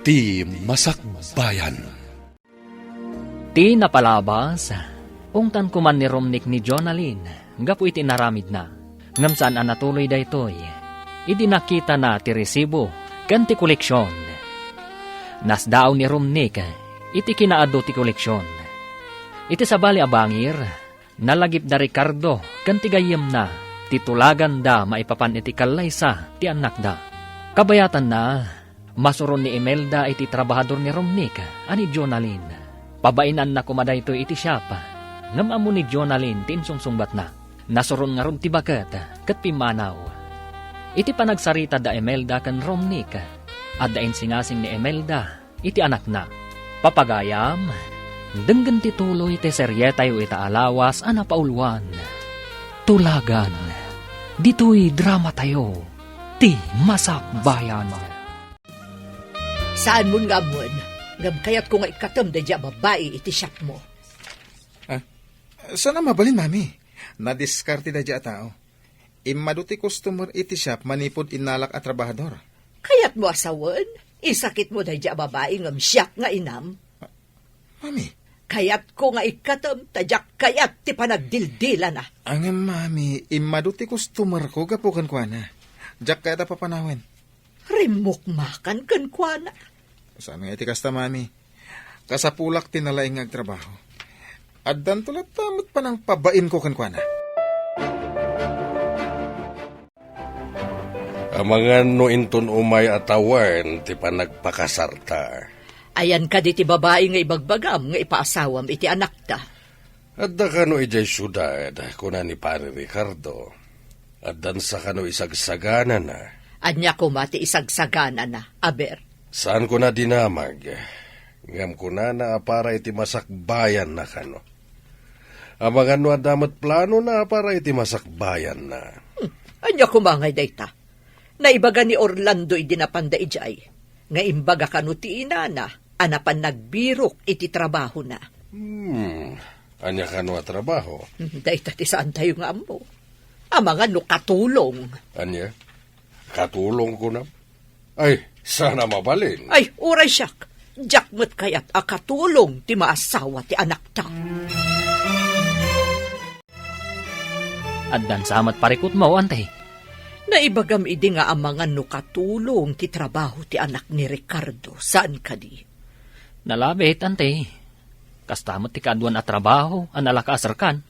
Ti Masakbayan. Ti napalabas, ungtan kuman ni Romnick ni Jonalyn, gapu iti naramid na. Ngam saan anatuloy daytoy, idi nakita na ti resibo, kan ti koleksyon. Nasdaaw ni Romnick, iti kinaado ti koleksyon. Iti sabali abangir, nalagip da Ricardo, kan ti gayem na, titulagan da maipapan iti kalaysa ti anak da. Kabayatan na, masuron ni Imelda iti trabahador ni Romnick, ani Jonalyn. Pabainan na kumaday ito iti shop. Ngam amo ni Jonalyn tinsungsungbat na. Nasuron nga ron ti baket, kat pimanaw. Iti panagsarita da Imelda kan Romnick, at dain singasing ni Imelda, iti anak na. Papagayam, denggan ti tuloy ti seryetayo ita alawas ana paulwan. Tulagan, dito'y drama tayo, ti Masakbayan. Saan mo nga mon? Ngam kayat ko nga ikatam da dya babae iti shop mo. Sana mabalin, mami. Nadiskarte da dya tao. Imaduti customer iti shop manipod inalak at trabahador. Kayat mo asawan? Isakit mo da dya babae ngam shop nga inam. Mami. Kayat ko nga ikatam tadyak kayat ti panagdildila na. Ang mami, imaduti customer ko gapukan kwa na. Diyak kaya papanawin. Rimukmakan kan kwa na. Saan nga iti kasta, mami? Kasapulak tinalaing agtrabaho. Addan tulat tamot pa ng pabain ko kankwana. Amangan no inton umay atawan, ti panagpakasarta. Ayan ka di ti babae nga ibagbagam nga ipaasawam iti anak ta. Adda ka no ijay syudad, kuna ni Pare Ricardo. Addan sa ka no isagsagana na. Anya ko mati isagsagana na, aber. Saan ko na dinamag? Ngam ko na para iti masakbayan na kano. Amangan no adamat plano na para iti masakbayan na. Anya kumangay dayta. Naibaga ni Orlando idinapanda ijay. Nga imbaga kanu ti inana, anapan nagbirok iti trabaho na. Anya kano a trabaho? Dayta ti saan tayo nga amo. Amangan no katulong. Anya? Katulong ko na? Ay, sana mabalin. Ay, uray siyak. Jakmat kayat akatulong ti maasawa ti anak ta. Addan samat parikot mo, antay. Naibagam idi nga amangan no katulong ti trabaho ti anak ni Ricardo. Saan ka di? Nalabit, antay. Kastamot ti kaduan at trabaho, analakaasar kan.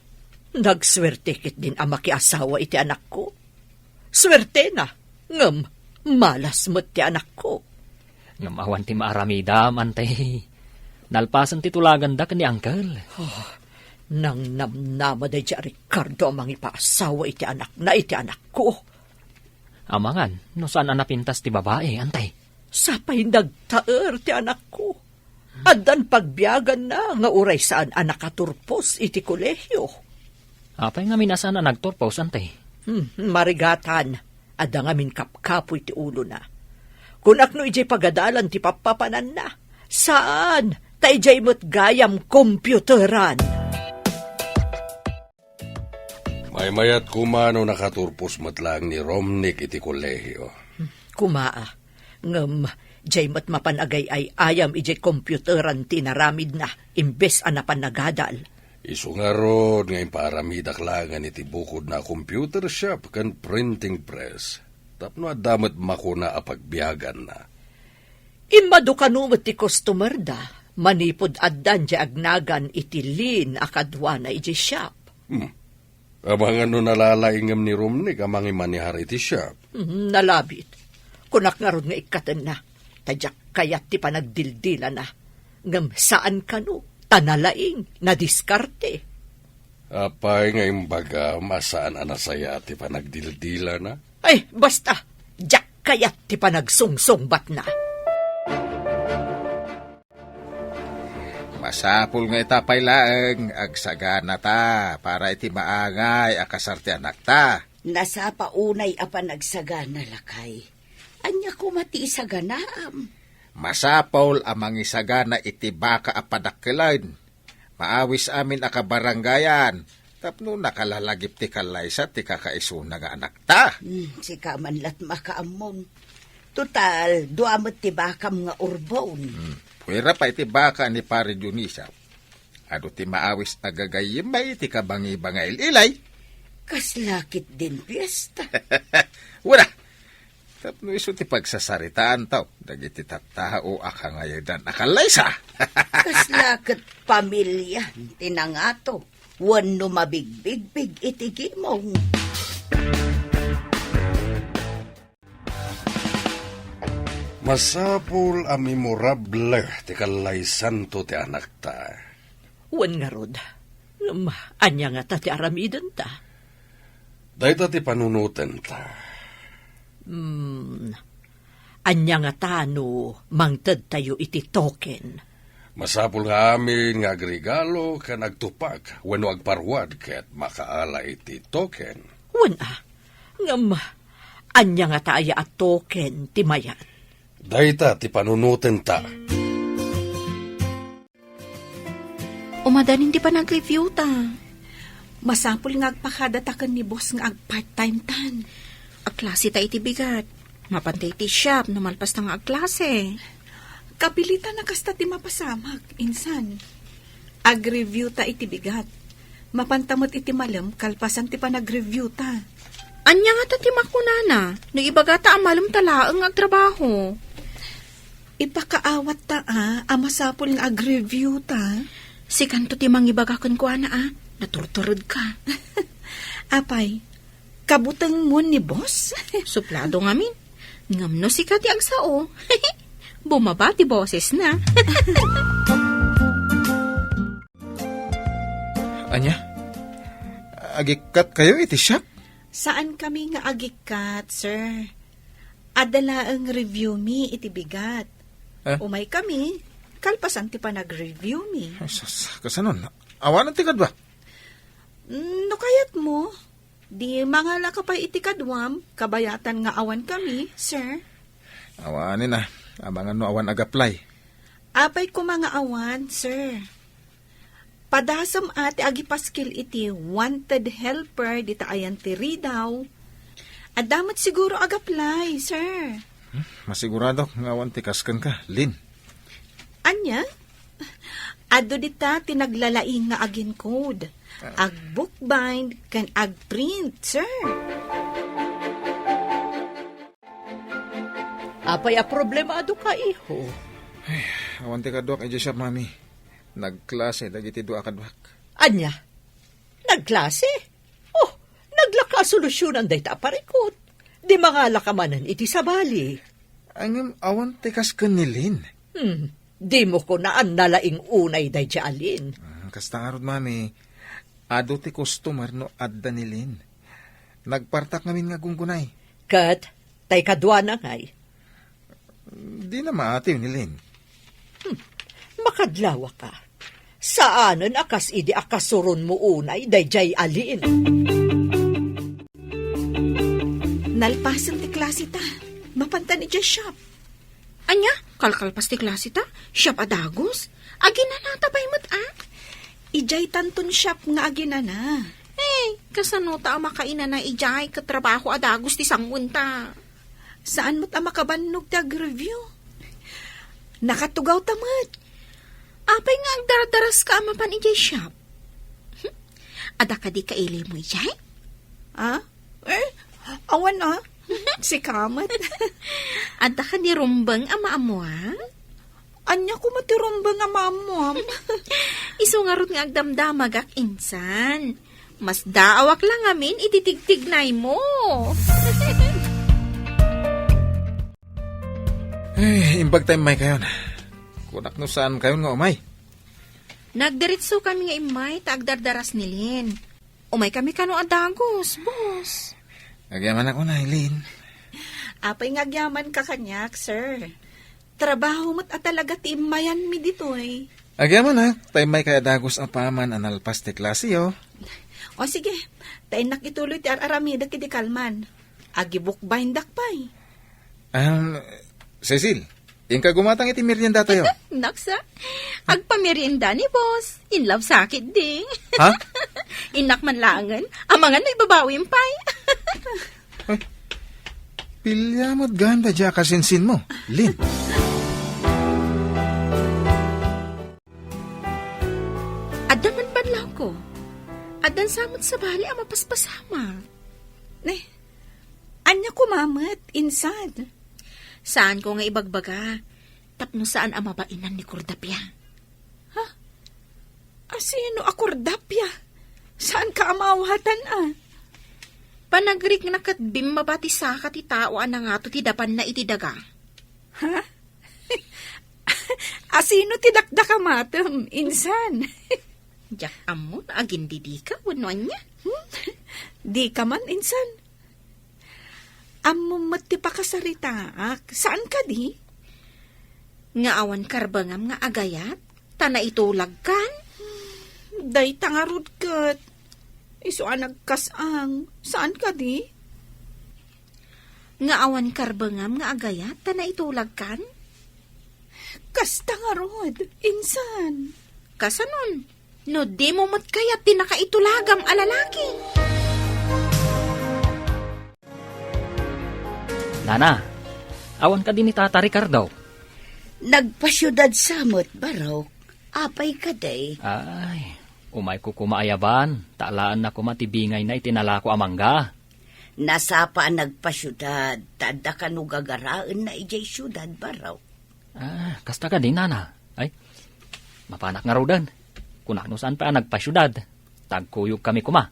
Nagswerte kit din ama ki asawa iti anak ko. Swerte na. Ngam, malas mo't ti anak ko. Ngamawan ti maaramidam, antay. Nalpasan ti tulagan da ni Uncle. Nang namnama da dya Ricardo amang ipaasawa iti anak na iti anak ko. Amangan, no saan anapintas ti babae, antay? Sapay nagtaer ti anak ko. Addan pagbiyagan na nga uray saan anak katurpos iti kolehyo. Apay nga minasan na nagturpos, antay? Marigatan, adda nga min kapkapoy ti ulo na. Kunak no ijay pagadalan ti papapanan na. Saan? Ta ijay mo't gayam kompyuteran. May mayat kumano nakaturpos matlang ni Romnick iti kolehyo. Kumaa, ngem, jay mo't mapanagay ay ayam ijay kompyuteran ti naramid na, imbes anapan nagadal. Isu nga rod nga iparamidak langan iti bukod na computer shop kan printing press. Tapno adamat makuna apagbiyagan na. Imado kanumot ti customer da, manipod addan di agnagan iti lin akadwa na iti shop. Amang ano nalalaingam ni Romnick amang imanihar iti shop. Nalabit. Kunak nga ron nga ikatan na, tadyak kayat ti panagdildila na. Ngam saan kanu, tanalaing, nadiskarte. Apay nga imbaga masaan anasaya ti panagdildila na? Ay, basta, jak kayat ti panagsungsungbat na. Masapul nga itapay laeng, agsagana ta, para iti maangay, akasarte anak ta. Nasa paunay apan nagsagana lakay. Anya ko mati isaganaam. Masapol amang isagana iti baka apadakilain. Maawis amin akabaranggayan. Tapno nakalalagip ti kalaysa ti kakaisuna nga anak ta. Si kamanlat makaamon. Total, duamot ti bakam nga urbon. Pwera pa iti baka ni pare Dionisa. Ado ti maawis agagayimay ti kabangi-bangail ilay. Kaslakit din piyesta. Wala. Tapno iso ti pagsasaritaan tao. Dagiti tattao akangayadan akalaysa. Kaslakit pamilya, tinangato. Wano mabigbig-big itigimong. Masapul a memorable ti kalaysan to ti anak ta. Wan nga rod. Anya nga ta ti aramidan ta. Dahito ti panunutan ta. Anya nga ta no mangted tayo iti token. Masapul nga amin nga agregalo ka nagtupak wano agparwad ket makaala iti token. Wan anya nga ta aya at token ti mayat. Dahita ti panunutan ta. Umadanin di pa nag-review ta. Masapul nga agpakadatakan ni boss nga ag-part-time tan. Agklase ta iti bigat. Mapantay ti shop na malpas na nga agklase. Kapilitan na kasta ti mapasamag, insan. Ag-review ta iti bigat. Mapantamot iti malam, kalpasan ti pa nag-review ta. Anya nga ta ti makunana, no ibaga ta amalam talaang agtrabaho. Ipakaawat ta amasapul nga ag-review ta. Si kanto ti mangibagakan ko naturturod ka. Apay, kabutang mo ni boss? Suplado ngamin. Ngamno si Kati agsao. Bumaba ti boses na. Anya? Agikat kayo iti shop? Saan kami nga agikat, sir? Adala ang review mi iti bigat. Umay kami, kalpasan ti pa nag-review mi. Kasanon? Awanan ti kadwa? No kayat mo, di mangala ka pa iti kadwam, kabayatan nga awan kami, sir. Awanin na. Abangan no awanag-apply. Apay ko mga awan, sir. Padasam ati agipaskil iti wanted helper dita ayan ti Ridaw. Adamat siguro ag-apply, sir. Masigurado nga awan ti kaskan ka, Lin. Anya? Ado dita tinaglalaing nga agin code. Ag-bookbind kan ag-print, sir. Apay a problemado ka, iho. Awan ti kadwak iti shop, mami. Nagklase, dagiti dua kadwak. Anya? Nagklase? Oh, naglaka solusyonan day ta parikot. Di mangala ka manan iti sabali. Angam awan ti kaskan ni Lin. Di mo ko naan nalaing unay day ti alin. Kasta nga rod, mami. Ado ti customer no adda ni Lin. Nagpartak ngamin nga gunggunay. Kat, tay kadwa na ngay. Di na maatiw ni Lin. Makadlawa ka. Saanan akas idi akasuron mo unay day jay alin. Nalpasan ti klase ta. Mapantan iti shop. Anya, kalkalpas ti klase ta. Shop adagos. Aginana tabay mo't Ijay tanton shop nga aginana. Kasano ta makaina na ijay katrabaho adagos ti sangwunta. Saan mo't makabannog ti ag-review? Nakatugaw tamat. Apay nga ang daradaras ka amapan ijay shop. Ada ka di kaili mo ijay? Awan si kamat. Ada ka ni rumbang ama amuang? Anya ko matirumbang ama amuam. Iso nga ron nga agdamdamag ak insan. Mas daawak lang amin ititigtignay mo. Imbag time may kayon. Kunak no saan kayon nga umay? Nagdiritso kami nga imay, taagdardaras ni Lin. Umay kami kano adagos, boss. Nagyaman ako na, Lin. Apay ngagyaman ka kanyak, sir. Trabaho mo't talaga ti imayan mi ditoy. Nagyaman ha, tayo may kaya dagos apaman analpas ti klase yo. O sige, tayo nakituloy ti aramida kiti kalman. Agibuk bindak pa'y. Cecil, Inka gumatang iti merienda tayo. Naksa, agpamerienda ni boss. In love sakit ding. Ha? Inak man langan, amangan na ibabawin pa'y. Pilya mo't ganda dya kasinsin mo, Lin. Adaman banlaw ko. Adan samot sa bali ang mapaspasama. Anya ko mamat, insad. Saan ko nga ibagbaga? Tapno saan ang mabainan ni Cordapia? Ha? Asino a Cordapia? Saan ka amawatan Panagrig na katbim mabati sa ti tao na nga to ti dapan na iti daga. Ha? Asino ti dakdaka matem, insan? Jak amon, agin di ka, wano niya? Di ka man, insan. Amom mati pa kasaritaak, saan ka di? Nga awan karbangam nga agayat, tana itulag kan? Day tangarod kat. Iso nagkasang, saan ka di? Nga awan karbangam nga agayat, tana itulag kan? Kas tangarod, insan. Kasanon, no di mo mat kayat tinakaitulagam alalaki. Nana, awan ka din ni Tata Ricardo. Nagpasyudad samot, Barok. Apay ka day. Ay, umay ko kumaayaban. Taalaan na kumatibingay na itinalako amangga. Nasapa nagpasyudad. Tada ka no gagaraan na ijay syudad, Barok. Kasta ka din, Nana. Ay, mapanak nga rodan. Kung ano saan pa nagpasyudad. Tagkuyog kami kuma.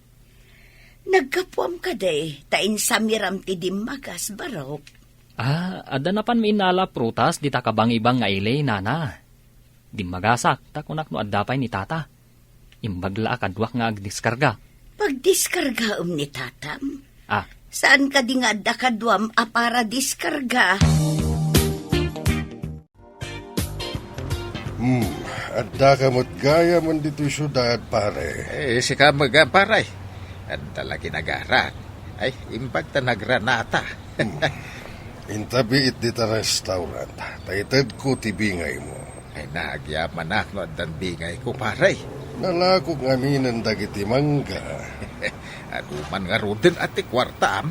Nagkapuam ka day. Tain samiram ti dimagas, Barok. Ada na pan mainala prutas di ta kabang-ibang nga ilay, Nana. Di magasak, ta kunak no addapay ni Tata. Imbagla kadwak nga agdiskarga. Pagdiskarga ni Tatam? Saan ka di nga adda kadwam para diskarga? Adda ka mo't gaya man dito syudad, pare. Si kamaga, paray. At talagi nagarat. Ay, imbag ta nagranata. Intabi it dita restaurant. Taited ko tibingay mo. Ay, nagyaman na no dan bingay ko, paray. Nalakog ngaminan dagiti mangga. Aduman nga rodin at ikwartam.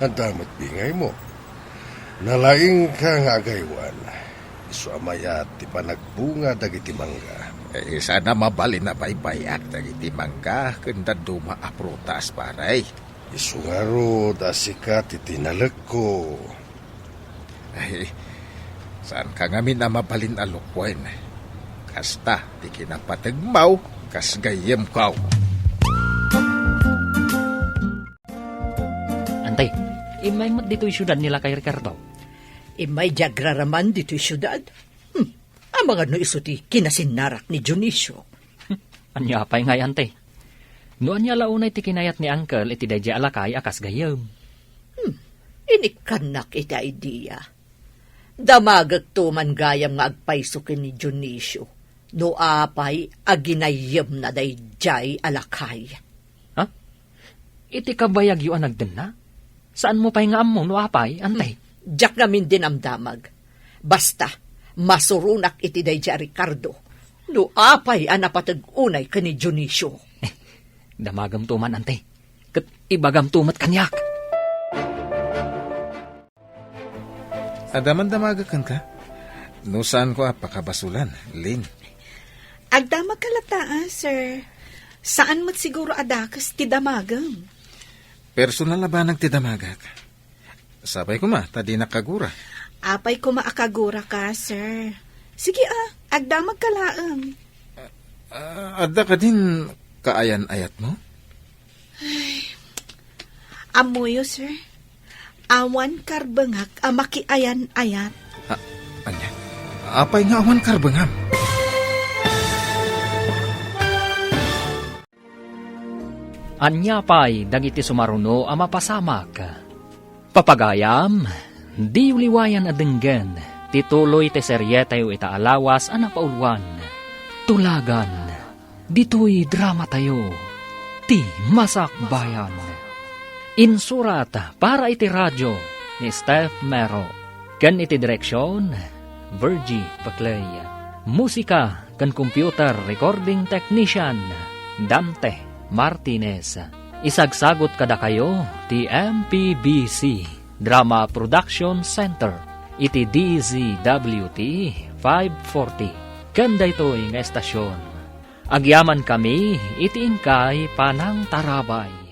Ang damat bingay mo. Nalaing ka nga agaywan. Isu amayat ti panagbunga dagiti mangga. Sana mabalin na baybayak dagiti mangga kenda duma aprutas, paray. Isu nga ro dasikat itinalag ko. Ay, saan ka ngamin na mabalin alukwen? Kasta, di kinapatagmaw, kas gayem kaw. Antay, imay mat dito'y syudad nila kay Ricardo. Imay jagraraman dito'y syudad. Ang mga no isuti kinasinarak ni Dionisio. Anya apay ngay, antay. No anya launay ti kinayat ni Uncle iti dadya alakay akas gayem. Inikanak ita idea. Damagag tuman gayam nga agpaysukin ni Dionisio. No apay aginayem na dayjay alakay. Iti kabayag yu anagden na? Saan mo pa'y nga among no apay, antay? Diyak namin din ang damag. Basta, masurunak iti dayjay Ricardo. No apay anapatag-unay ka ni Dionisio. Damagam tuman, antay. Kat ibagam tumat kanyak. Adaman damagakan ka? No saan ko apakabasulan, Lin? Agdamag kalata, sir. Saan mo't siguro adakas ti damagam? Personal na ba nagtidamagak? Sabay ko ma, tadi nakagura. Apay ko maakagura ka, sir. Sige agdamag kalaang. Adda ka din kaayan-ayat mo? Amoyo, sir. Awan karbangak makiayan-ayat. Anya? Apay nga awan karbangam. Anya pa'y dagiti sumaruno a mapasamak. Papagayam, di uliwayan adenggen, tituloy te seryetayo itaalawas anapaulwan. Tulagan, dito'y drama tayo, ti Masak Bayan. Insurat para iti radyo ni Steph Mero. Kan iti direksyon, Virgie Paclay. Musika kan computer recording technician, Dante Martinez. Isagsagot kada kayo ti MPBC Drama Production Center, iti DZWT 540. Kanda ito'y nga estasyon. Agyaman kami, iti ingkay panang tarabay.